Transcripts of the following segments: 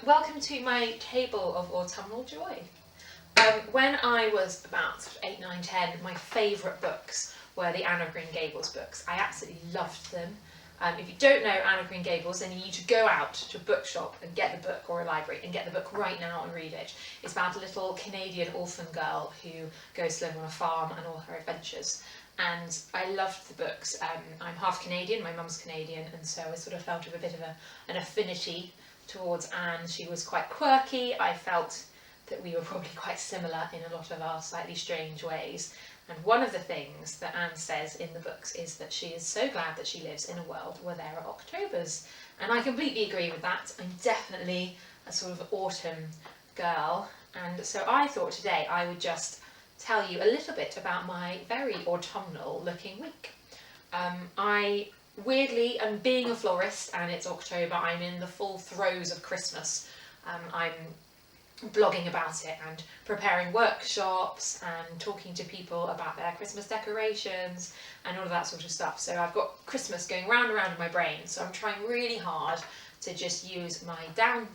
Welcome to my table of autumnal joy. When I was about 8, 9, 10, my favourite books were the Anne of Green Gables books. I absolutely loved them. If you don't know Anne of Green Gables, then you need to go out to a bookshop and get the book, or a library, and get the book right now and read it. It's about a little Canadian orphan girl who goes to live on a farm and all her adventures. And I loved the books. I'm half Canadian, my mum's Canadian, and so I sort of felt a bit of an affinity towards Anne. She was quite quirky. I felt that we were probably quite similar in a lot of our slightly strange ways. And one of the things that Anne says in the books is that she is so glad that she lives in a world where there are Octobers. And I completely agree with that. I'm definitely a sort of autumn girl. And so I thought today I would just tell you a little bit about my very autumnal looking week. I weirdly, and being a florist and it's October, I'm in the full throes of Christmas. I'm blogging about it and preparing workshops and talking to people about their Christmas decorations and all of that sort of stuff. So I've got Christmas going round and round in my brain. So I'm trying really hard to just use my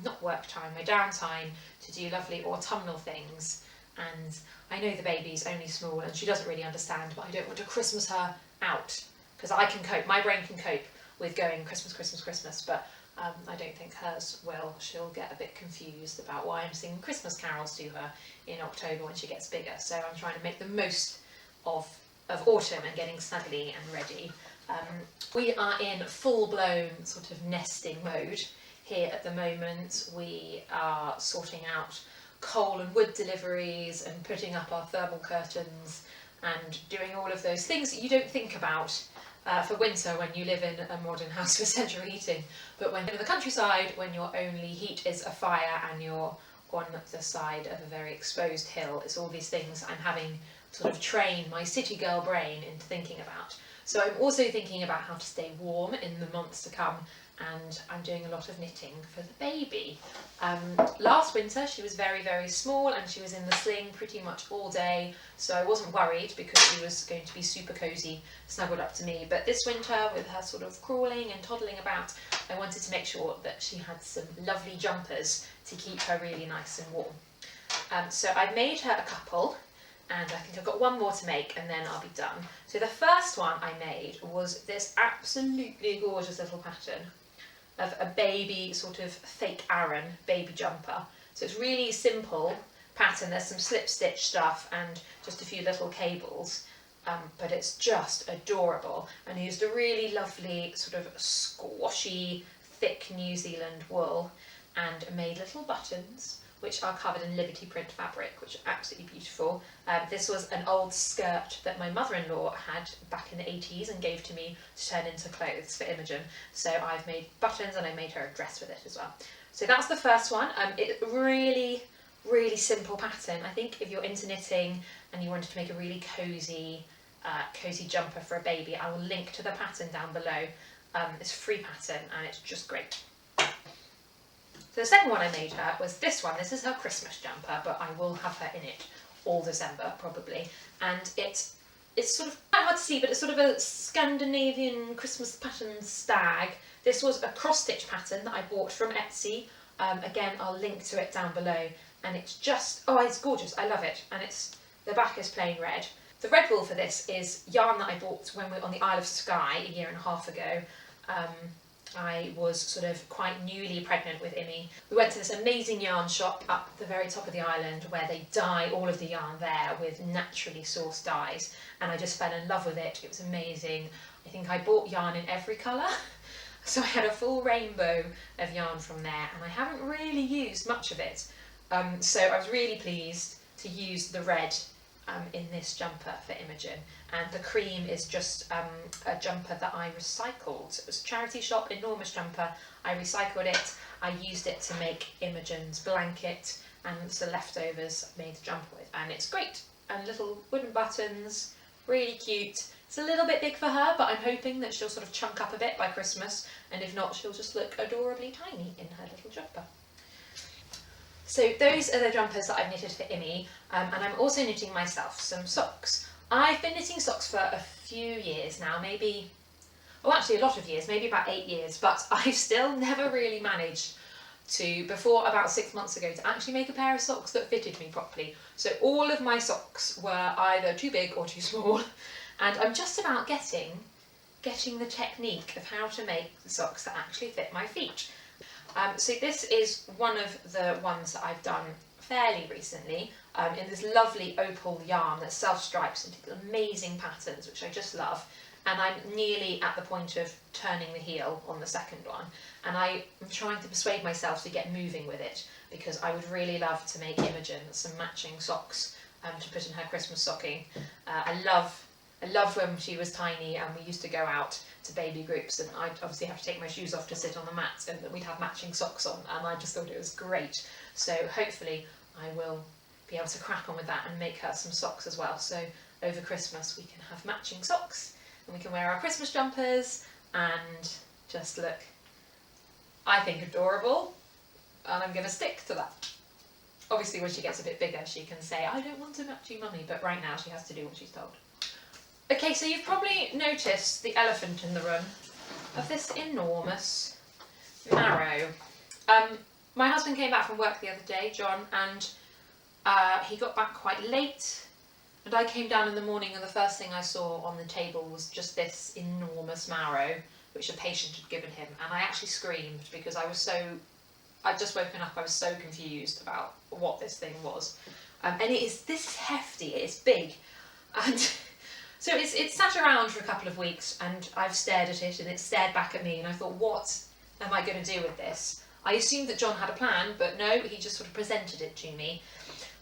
not work time, my downtime to do lovely autumnal things. And I know the baby's only small and she doesn't really understand, but I don't want to Christmas her out because I can cope, my brain can cope with going Christmas, Christmas, Christmas, but I don't think hers will. She'll get a bit confused about why I'm singing Christmas carols to her in October when she gets bigger. So I'm trying to make the most of autumn and getting snuggly and ready. We are in full-blown sort of nesting mode here at the moment. We are sorting out coal and wood deliveries and putting up our thermal curtains and doing all of those things that you don't think about for winter when you live in a modern house with central heating. But when you're in the countryside, when your only heat is a fire and you're on the side of a very exposed hill, it's all these things I'm having to sort of train my city girl brain into thinking about. So I'm also thinking about how to stay warm in the months to come, and I'm doing a lot of knitting for the baby. Last winter she was very, very small and she was in the sling pretty much all day, so I wasn't worried because she was going to be super cosy, snuggled up to me. But this winter, with her sort of crawling and toddling about, I wanted to make sure that she had some lovely jumpers to keep her really nice and warm. So I've made her a couple, and I think I've got one more to make and then I'll be done. So the first one I made was this absolutely gorgeous little pattern of a baby sort of fake Aran baby jumper. So it's really simple pattern. There's some slip stitch stuff and just a few little cables, but it's just adorable. And I used a really lovely sort of squashy, thick New Zealand wool and made little buttons which are covered in Liberty print fabric, which are absolutely beautiful. This was an old skirt that my mother-in-law had back in the 80s and gave to me to turn into clothes for Imogen. So I've made buttons and I made her a dress with it as well. So that's the first one. It's really, really simple pattern. I think if you're into knitting and you wanted to make a really cozy jumper for a baby, I will link to the pattern down below. It's a free pattern and it's just great. So the second one I made her was this one. This is her Christmas jumper, but I will have her in it all December probably. And it's sort of quite hard to see, but it's sort of a Scandinavian Christmas pattern stag. This was a cross-stitch pattern that I bought from Etsy. Again, I'll link to it down below. And it's just, oh, it's gorgeous. I love it. And the back is plain red. The red wool for this is yarn that I bought when we were on the Isle of Skye a year and a half ago. I was sort of quite newly pregnant with Imi. We went to this amazing yarn shop up the very top of the island where they dye all of the yarn there with naturally sourced dyes, and I just fell in love with it. It was amazing. I think I bought yarn in every colour, so I had a full rainbow of yarn from there, and I haven't really used much of it. So I was really pleased to use the red in this jumper for Imogen, and the cream is just a jumper that I recycled. It was a charity shop, enormous jumper. I recycled it. I used it to make Imogen's blanket, and the leftovers I made the jumper with, and it's great. And little wooden buttons, really cute. It's a little bit big for her, but I'm hoping that she'll sort of chunk up a bit by Christmas, and if not, she'll just look adorably tiny in her little jumper. So those are the jumpers that I've knitted for Imi, and I'm also knitting myself some socks. I've been knitting socks for a few years now, actually a lot of years, maybe about 8 years, but I've still never really managed to, before about 6 months ago, to actually make a pair of socks that fitted me properly. So all of my socks were either too big or too small, and I'm just about getting the technique of how to make the socks that actually fit my feet. So this is one of the ones that I've done fairly recently, in this lovely opal yarn that self-stripes into amazing patterns, which I just love. And I'm nearly at the point of turning the heel on the second one, and I'm trying to persuade myself to get moving with it, because I would really love to make Imogen some matching socks to put in her Christmas stocking. I loved when she was tiny and we used to go out to baby groups, and I'd obviously have to take my shoes off to sit on the mat, and we'd have matching socks on, and I just thought it was great. So hopefully I will be able to crack on with that and make her some socks as well. So over Christmas we can have matching socks, and we can wear our Christmas jumpers and just look, I think, adorable, and I'm going to stick to that. Obviously when she gets a bit bigger she can say, I don't want to match you, mummy, but right now she has to do what she's told. Okay, so you've probably noticed the elephant in the room of this enormous Marrow. My husband came back from work the other day, John, and he got back quite late. And I came down in the morning, and the first thing I saw on the table was just this enormous Marrow, which a patient had given him. And I actually screamed because I'd just woken up, I was so confused about what this thing was. And this is hefty, it's big. And so it's sat around for a couple of weeks, and I've stared at it, and it stared back at me, and I thought, what am I going to do with this? I assumed that John had a plan, but no, he just sort of presented it to me.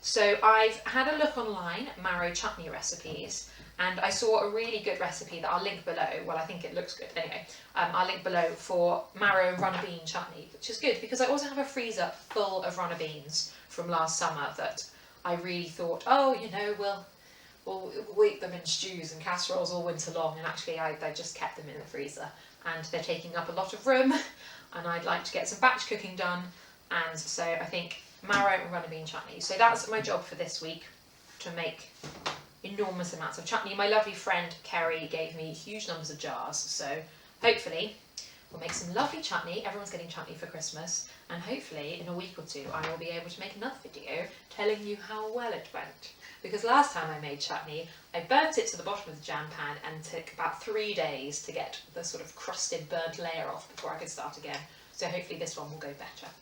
So I've had a look online at Marrow chutney recipes, and I saw a really good recipe that I'll link below. Well, I think it looks good anyway. I'll link below for Marrow runner bean chutney, which is good because I also have a freezer full of runner beans from last summer that I really thought, oh, you know, we'll eat them in stews and casseroles all winter long, and actually I just kept them in the freezer, and they're taking up a lot of room, and I'd like to get some batch cooking done, and so I think Marrow and runner bean chutney. So that's my job for this week, to make enormous amounts of chutney. My lovely friend Kerry gave me huge numbers of jars, so hopefully we'll make some lovely chutney. Everyone's getting chutney for Christmas, and hopefully in a week or two I will be able to make another video telling you how well it went. Because last time I made chutney, I burnt it to the bottom of the jam pan and took about 3 days to get the sort of crusted burnt layer off before I could start again. So hopefully this one will go better.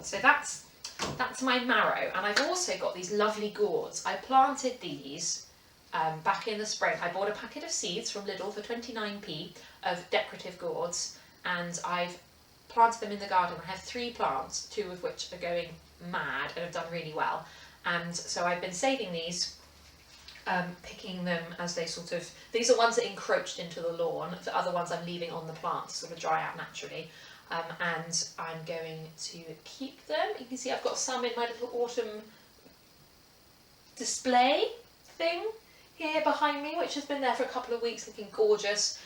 So that's my Marrow, and I've also got these lovely gourds. I planted these back in the spring. I bought a packet of seeds from Lidl for 29p of decorative gourds, and I've planted them in the garden. I have 3 plants, 2 of which are going mad and have done really well. And so I've been saving these, picking them as they sort of, these are ones that encroached into the lawn, the other ones I'm leaving on the plant to sort of dry out naturally. And I'm going to keep them. You can see I've got some in my little autumn display thing here behind me, which has been there for a couple of weeks looking gorgeous.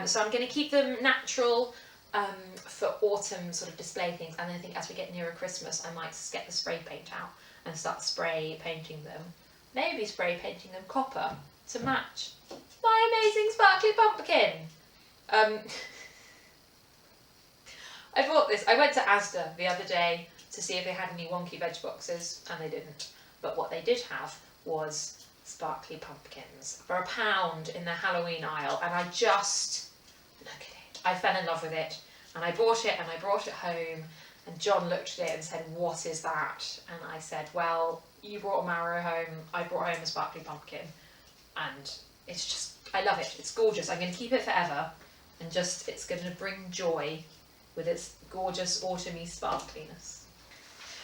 So I'm going to keep them natural for autumn sort of display things, and I think as we get nearer Christmas I might get the spray paint out and start spray painting them. Maybe spray painting them copper to match my amazing sparkly pumpkin. I bought this. I went to Asda the other day to see if they had any wonky veg boxes, and they didn't. But what they did have was sparkly pumpkins for £1 in the Halloween aisle, and I just, look at it. I fell in love with it, and I bought it, and I brought it home, and John looked at it and said, what is that? And I said, well, you brought a Marrow home, I brought home a sparkly pumpkin, and it's just, I love it. It's gorgeous. I'm going to keep it forever, and just, it's going to bring joy with its gorgeous autumny sparkliness.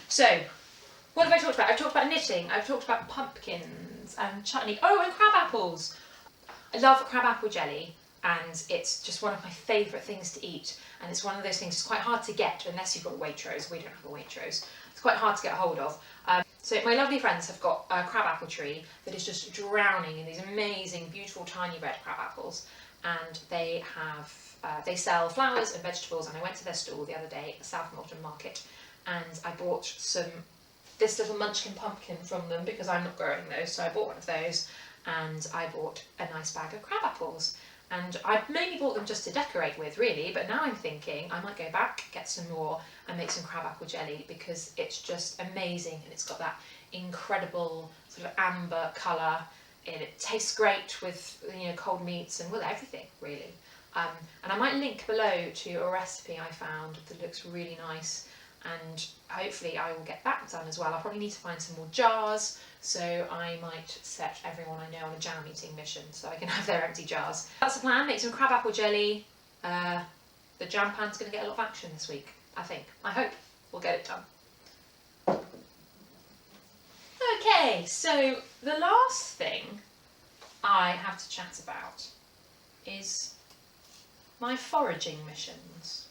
So, what have I talked about? I've talked about knitting, I've talked about pumpkins and chutney. Oh, and crab apples! I love crab apple jelly, and it's just one of my favourite things to eat, and it's one of those things that's quite hard to get unless you've got a Waitrose. We don't have a Waitrose. It's quite hard to get hold of. So my lovely friends have got a crab apple tree that is just drowning in these amazing, beautiful, tiny red crab apples, and they have they sell flowers and vegetables, and I went to their stall the other day at the South Norton Market, and I bought this little munchkin pumpkin from them because I'm not growing those, so I bought one of those, and I bought a nice bag of crab apples, And I mainly bought them just to decorate with, really, but now I'm thinking I might go back, get some more, and make some crabapple jelly, because it's just amazing, and it's got that incredible sort of amber colour, and it tastes great with, you know, cold meats and with everything, really. And I might link below to a recipe I found that looks really nice, and hopefully I will get that done as well. I'll probably need to find some more jars, so I might set everyone I know on a jam eating mission so I can have their empty jars. That's the plan, make some crabapple jelly. The jam pan's going to get a lot of action this week, I think. I hope we'll get it done. Okay, so the last thing I have to chat about is my foraging missions.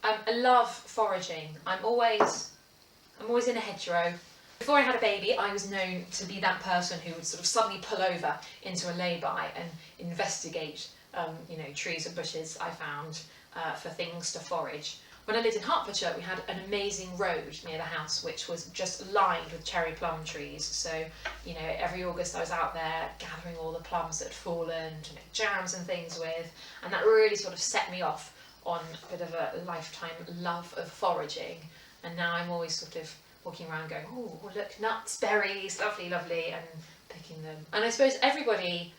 I love foraging. I'm always in a hedgerow. Before I had a baby, I was known to be that person who would sort of suddenly pull over into a lay-by and investigate, you know, trees and bushes I found for things to forage. When I lived in Hertfordshire, we had an amazing road near the house which was just lined with cherry plum trees. So, you know, every August I was out there gathering all the plums that had fallen to make jams and things with, and that really sort of set me off on a bit of a lifetime love of foraging. And now I'm always sort of walking around going, oh look, nuts, berries, lovely, lovely, and picking them. And I suppose everybody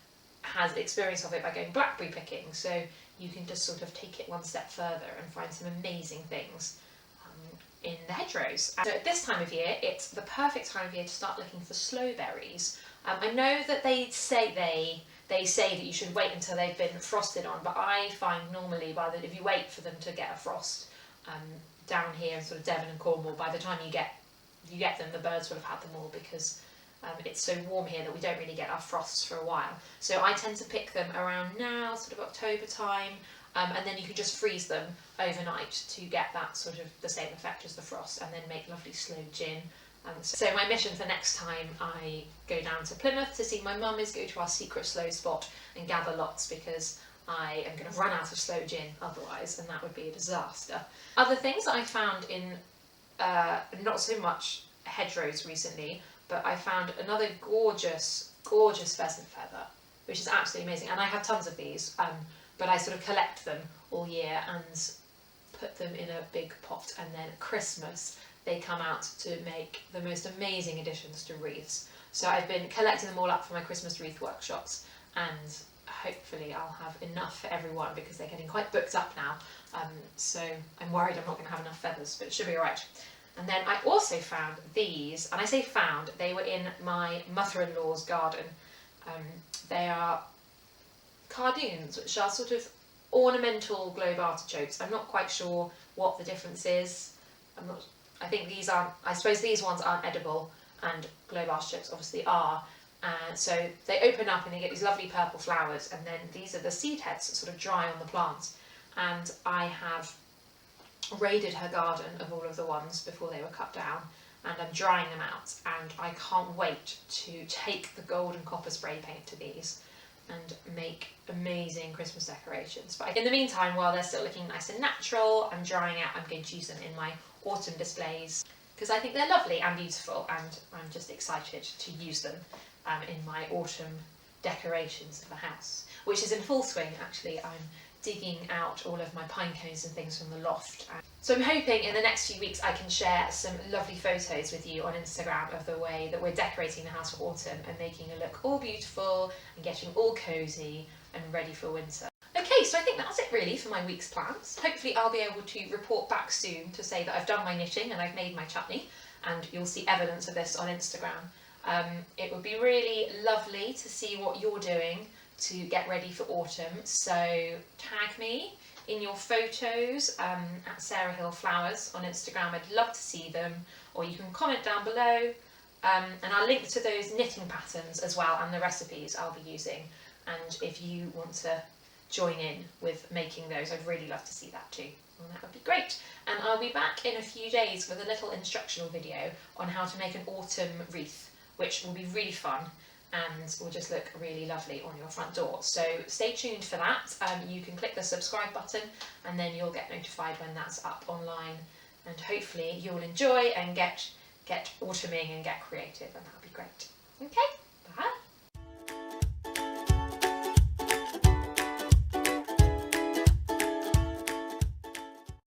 has experience of it by going blackberry picking, so you can just sort of take it one step further and find some amazing things in the hedgerows. So at this time of year, it's the perfect time of year to start looking for sloe berries. I know that they say that you should wait until they've been frosted on, but I find normally if you wait for them to get a frost down here in sort of Devon and Cornwall, by the time you get them, the birds will have had them all, because it's so warm here that we don't really get our frosts for a while. So I tend to pick them around now, sort of October time, and then you can just freeze them overnight to get that sort of the same effect as the frost, and then make lovely sloe gin. So my mission for next time I go down to Plymouth to see my mum is go to our secret sloe spot and gather lots, because I am going to run out of sloe gin otherwise, and that would be a disaster. Other things that I found in not so much hedgerows recently, but I found another gorgeous pheasant feather, which is absolutely amazing. And I have tons of these, but I sort of collect them all year and put them in a big pot, and then at Christmas they come out to make the most amazing additions to wreaths. So I've been collecting them all up for my Christmas wreath workshops, and hopefully I'll have enough for everyone, because they're getting quite booked up now. So I'm worried I'm not going to have enough feathers, but it should be alright. And then I also found these, and I say found, they were in my mother-in-law's garden. They are cardoons, which are sort of ornamental globe artichokes. I'm not quite sure what the difference is. I think these aren't, I suppose these ones aren't edible, and globe artichokes obviously are. So they open up and they get these lovely purple flowers, and then these are the seed heads that sort of dry on the plants. And I have raided her garden of all of the ones before they were cut down, and I'm drying them out, and I can't wait to take the gold and copper spray paint to these and make amazing Christmas decorations. But in the meantime, while they're still looking nice and natural, I'm drying out, I'm going to use them in my autumn displays, because I think they're lovely and beautiful, and I'm just excited to use them in my autumn decorations of the house, which is in full swing actually. I'm digging out all of my pine cones and things from the loft. So I'm hoping in the next few weeks I can share some lovely photos with you on Instagram of the way that we're decorating the house for autumn and making it look all beautiful and getting all cosy and ready for winter. Okay, so I think that's it really for my week's plans. Hopefully I'll be able to report back soon to say that I've done my knitting and I've made my chutney, and you'll see evidence of this on Instagram. It would be really lovely to see what you're doing to get ready for autumn, so tag me in your photos at Sarah Hill Flowers on Instagram. I'd love to see them, or you can comment down below, and I'll link to those knitting patterns as well and the recipes I'll be using, and if you want to join in with making those, I'd really love to see that too. Well, that would be great. And I'll be back in a few days with a little instructional video on how to make an autumn wreath, which will be really fun and will just look really lovely on your front door. So stay tuned for that. You can click the subscribe button and then you'll get notified when that's up online, and hopefully you'll enjoy and get autumning and get creative, and that'll be great. Okay.